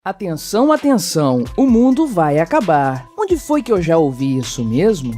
Atenção, atenção, o mundo vai acabar. Onde foi que eu já ouvi isso mesmo?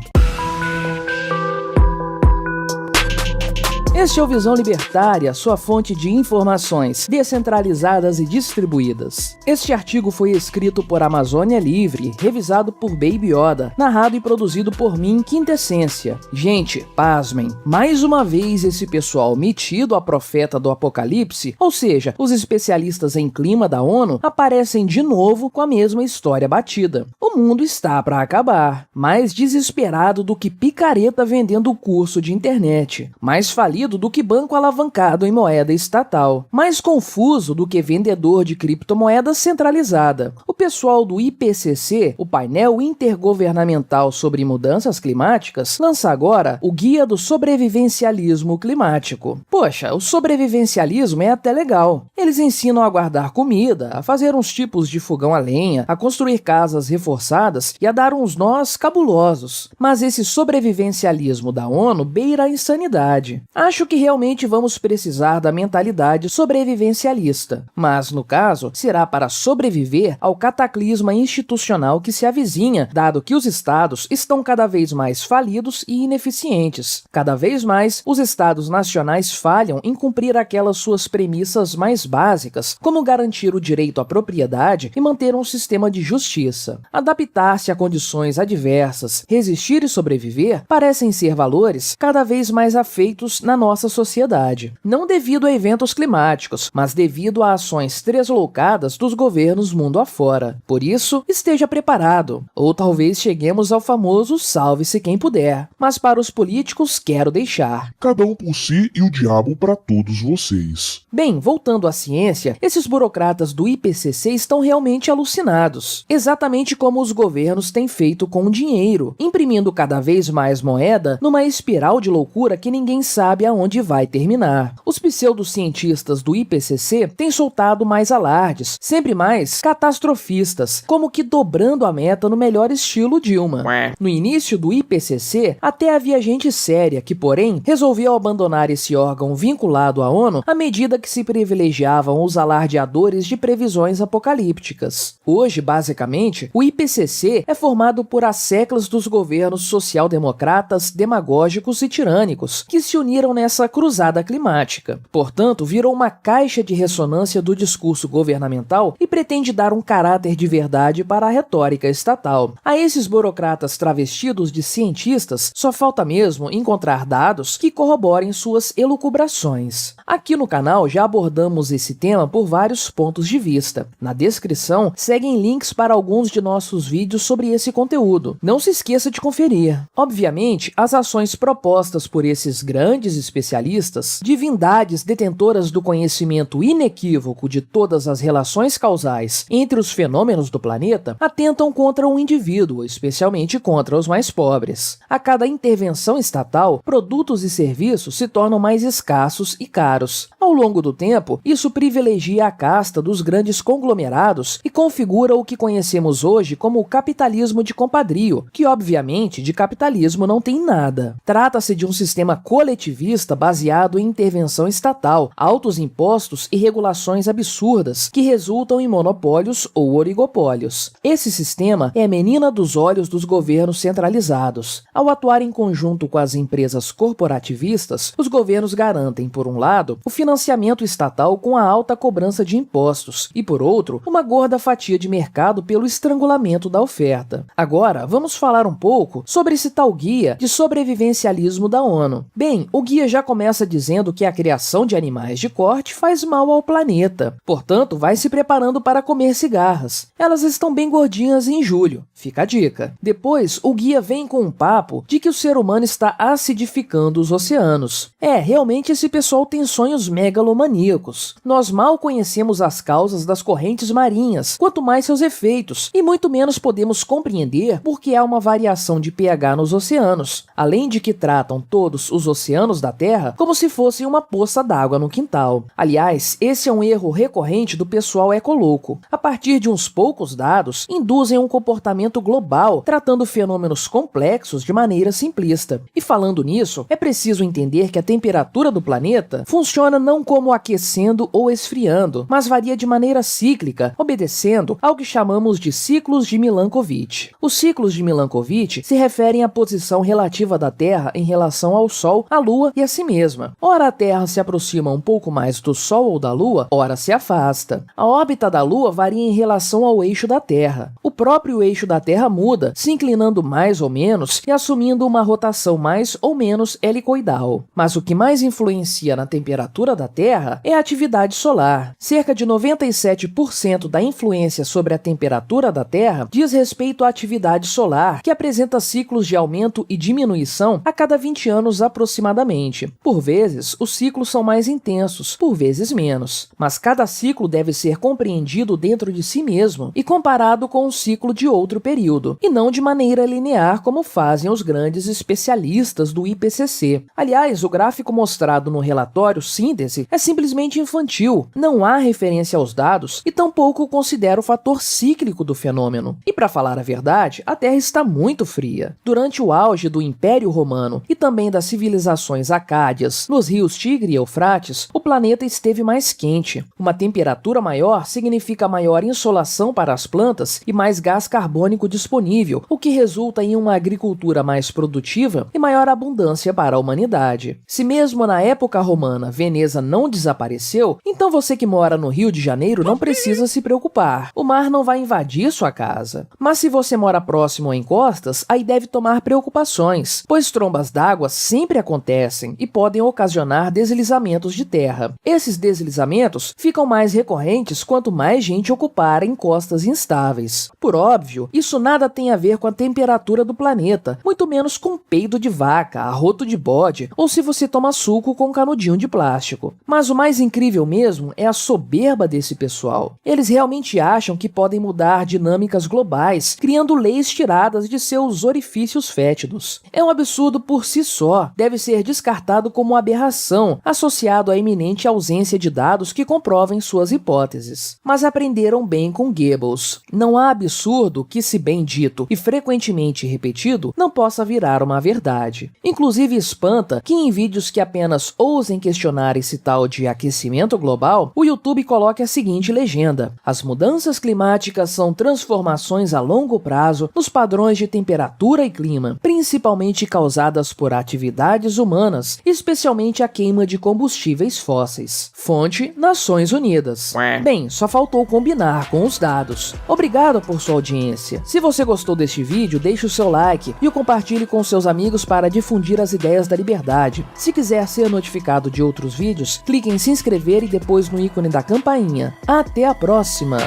Este é o Visão Libertária, sua fonte de informações descentralizadas e distribuídas. Este artigo foi escrito por Amazônia Livre, revisado por Baby Yoda, narrado e produzido por mim, Quintessência. Gente, pasmem, mais uma vez esse pessoal metido a profeta do apocalipse, ou seja, os especialistas em clima da ONU, aparecem de novo com a mesma história batida. O mundo está para acabar, mais desesperado do que picareta vendendo o curso de internet, mais falido do que banco alavancado em moeda estatal, mais confuso do que vendedor de criptomoeda centralizada. O pessoal do IPCC, o painel intergovernamental sobre mudanças climáticas, lança agora o Guia do Sobrevivencialismo Climático. Poxa, o sobrevivencialismo é até legal. Eles ensinam a guardar comida, a fazer uns tipos de fogão a lenha, a construir casas reforçadas e a dar uns nós cabulosos. Mas esse sobrevivencialismo da ONU beira a insanidade. Acho que realmente vamos precisar da mentalidade sobrevivencialista, mas, no caso, será para sobreviver ao cataclisma institucional que se avizinha, dado que os estados estão cada vez mais falidos e ineficientes. Cada vez mais, os estados nacionais falham em cumprir aquelas suas premissas mais básicas, como garantir o direito à propriedade e manter um sistema de justiça. Adaptar-se a condições adversas, resistir e sobreviver parecem ser valores cada vez mais afeitos na nossa sociedade, não devido a eventos climáticos, mas devido a ações tresloucadas dos governos mundo afora. Por isso, esteja preparado, ou talvez cheguemos ao famoso salve-se quem puder, mas para os políticos quero deixar. Cada um por si e o diabo para todos vocês. Bem, voltando à ciência, esses burocratas do IPCC estão realmente alucinados, exatamente como os governos têm feito com o dinheiro, imprimindo cada vez mais moeda numa espiral de loucura que ninguém sabe aonde vai terminar. Os pseudocientistas do IPCC têm soltado mais alardes, sempre mais catastrofistas, como que dobrando a meta no melhor estilo Dilma. No início do IPCC, até havia gente séria que, porém, resolveu abandonar esse órgão vinculado à ONU à medida que se privilegiavam os alardeadores de previsões apocalípticas. Hoje, basicamente, o IPCC é formado por asseclas dos governos social-democratas, demagógicos e tirânicos, que se uniram nessa cruzada climática. Portanto, virou uma caixa de ressonância do discurso governamental e pretende dar um caráter de verdade para a retórica estatal. A esses burocratas travestidos de cientistas, só falta mesmo encontrar dados que corroborem suas elucubrações. Aqui no canal já abordamos esse tema por vários pontos de vista. Na descrição seguem links para alguns de nossos vídeos sobre esse conteúdo. Não se esqueça de conferir. Obviamente, as ações propostas por esses grandes especialistas, divindades detentoras do conhecimento inequívoco de todas as relações causais entre os fenômenos do planeta, atentam contra o indivíduo, especialmente contra os mais pobres. A cada intervenção estatal, produtos e serviços se tornam mais escassos e caros. Ao longo do tempo, isso privilegia a casta dos grandes conglomerados e configura o que conhecemos hoje como o capitalismo de compadrio, que obviamente de capitalismo não tem nada. Trata-se de um sistema coletivista baseado em intervenção estatal, altos impostos e regulações absurdas que resultam em monopólios ou oligopólios. Esse sistema é a menina dos olhos dos governos centralizados. Ao atuar em conjunto com as empresas corporativistas, os governos garantem, por um lado, o financiamento estatal com a alta cobrança de impostos e, por outro, uma gorda fatia de mercado pelo estrangulamento da oferta. Agora, vamos falar um pouco sobre esse tal guia de sobrevivencialismo da ONU. Bem, o guia já começa dizendo que a criação de animais de corte faz mal ao planeta. Portanto, vai se preparando para comer cigarras. Elas estão bem gordinhas em julho. Fica a dica. Depois, o guia vem com um papo de que o ser humano está acidificando os oceanos. Realmente esse pessoal tem sonhos megalomaníacos. Nós mal conhecemos as causas das correntes marinhas, quanto mais seus efeitos, e muito menos podemos compreender por que há uma variação de pH nos oceanos. Além de que tratam todos os oceanos da Terra como se fossem uma poça d'água no quintal. Aliás, esse é um erro recorrente do pessoal ecolouco. A partir de uns poucos dados, induzem um comportamento global, tratando fenômenos complexos de maneira simplista. E falando nisso, é preciso entender que a temperatura do planeta funciona não como aquecendo ou esfriando, mas varia de maneira cíclica, obedecendo ao que chamamos de ciclos de Milankovitch. Os ciclos de Milankovitch se referem à posição relativa da Terra em relação ao Sol, à Lua e a si mesma. Ora a Terra se aproxima um pouco mais do Sol ou da Lua, ora se afasta. A órbita da Lua varia em relação ao eixo da Terra. O próprio eixo da Terra muda, se inclinando mais ou menos e assumindo uma rotação mais ou menos helicoidal. Mas o que mais influencia na temperatura da Terra é a atividade solar. Cerca de 97% da influência sobre a temperatura da Terra diz respeito à atividade solar, que apresenta ciclos de aumento e diminuição a cada 20 anos aproximadamente. Por vezes, os ciclos são mais intensos, por vezes menos. Mas cada ciclo deve ser compreendido dentro de si mesmo e comparado com um ciclo de outro período, e não de maneira linear como fazem os grandes especialistas do IPCC. Aliás, o gráfico mostrado no relatório síntese é simplesmente infantil, não há referência aos dados e tampouco considera o fator cíclico do fenômeno. E para falar a verdade, a Terra está muito fria. Durante o auge do Império Romano e também das civilizações acádias, nos rios Tigre e Eufrates, o planeta esteve mais quente. Uma temperatura maior significa maior insolação para as plantas e mais gás carbônico disponível, o que resulta em uma agricultura mais produtiva e maior abundância para a humanidade. Se mesmo na época romana Veneza não desapareceu, então você que mora no Rio de Janeiro não precisa se preocupar. O mar não vai invadir sua casa. Mas se você mora próximo a encostas, aí deve tomar preocupações, pois trombas d'água sempre acontecem e podem ocasionar deslizamentos de terra. Esses deslizamentos ficam mais recorrentes quanto mais gente ocupar encostas instáveis. Por óbvio, isso nada tem a ver com a temperatura do planeta, muito menos com peido de vaca, arroto de bode ou se você toma suco com canudinho de plástico. Mas o mais incrível mesmo é a soberba desse pessoal. Eles realmente acham que podem mudar dinâmicas globais, criando leis tiradas de seus orifícios fétidos. É um absurdo por si só, deve ser descartado como aberração, associado à iminente ausência de dados que comprovem suas hipóteses. Mas aprenderam bem com Goebbels. Não há absurdo que, se bem dito e frequentemente repetido, não possa virar uma verdade. Inclusive espanta que em vídeos que apenas ousem questionar esse tal de aquecimento global, o YouTube coloque a seguinte legenda: as mudanças climáticas são transformações a longo prazo nos padrões de temperatura e clima, principalmente causadas por atividades humanas, especialmente a queima de combustíveis fósseis. Fonte: Nações Unidas. Bem, só faltou combinar com os dados. Obrigado por sua audiência. Se você gostou deste vídeo, deixe o seu like e o compartilhe com seus amigos para difundir as ideias da liberdade. Se quiser ser notificado de outros vídeos, clique em se inscrever e depois no ícone da campainha. Até a próxima!